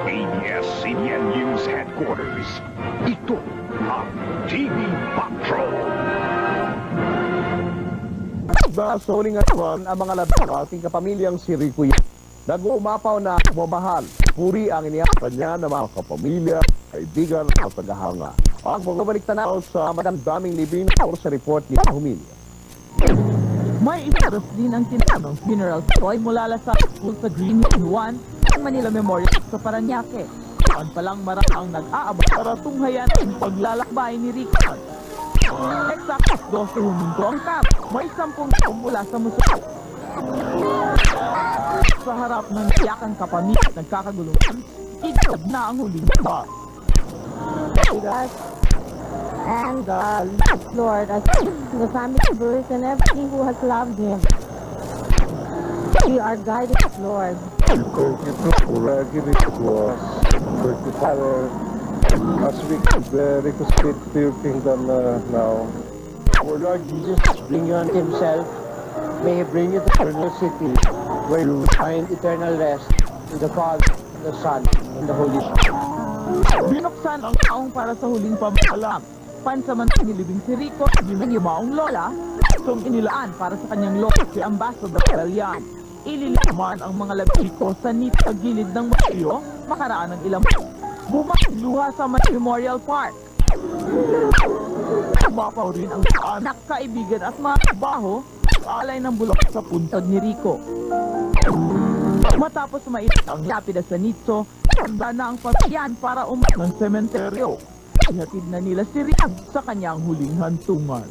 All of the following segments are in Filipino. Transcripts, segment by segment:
ABS-CBN News Headquarters. Ito ang TV Patrol. Sa huling atwan, ang mga labi ng ating kapamilyang si Rico Yan. Nag-uumapaw na mabahal. Puri ang iniyakan niya ng mga kapamilya, kaibigan at tagahanga. Ang pagbabalik tanaw sa madamdaming libing sa report ni Humilya. May iparos din ang tinanong funeral toy mula sa school sa Green Hill 1 ang Manila Memorial sa Paranaque. Saan palang maraming nag-aabot para tunghayan ang paglalakbay ni Rico. Eksaktos 12 Huminto ang kap. May 10 taong mula sa museo. Sa harap ng iyakang kapamilya at nagkakaguluhan, igod na ang huling bar. God and Lord, as the family members and everybody who has loved him. We are guided, Lord. Give it to us, Lord Father, as we reconstruct to your kingdom now. Our Lord Jesus bring you unto himself. May he bring you to eternal city, where you find eternal rest in the Father, the Son, and the Holy Spirit. Binuksan ang taong para sa huling pamahalang. Pansamantang nilibing si Rico, yung yumaong lola, itong inilaan para sa kanyang lola si Ambassador Belian. Ililaman ang mga labiko sa nita gilid ng museo, makaraan ng ilang bumakluha sa Memorial Park. Mapaw rin ang anak, kaibigan at mga kabaho, alay ng bulok sa puntod ni Rico. Matapos maitat ang lapida sa nitso, handa na ang pagyan para umat ng sementeryo. Ihatid na nila si Rico sa kanyang huling hantungan.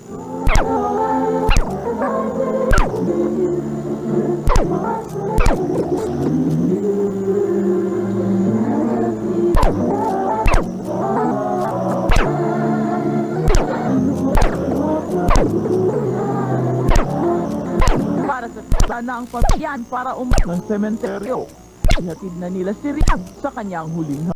Para sa sana ang pagyan para umat ng sementeryo. Ihatid na nila si Rico sa kanyang huling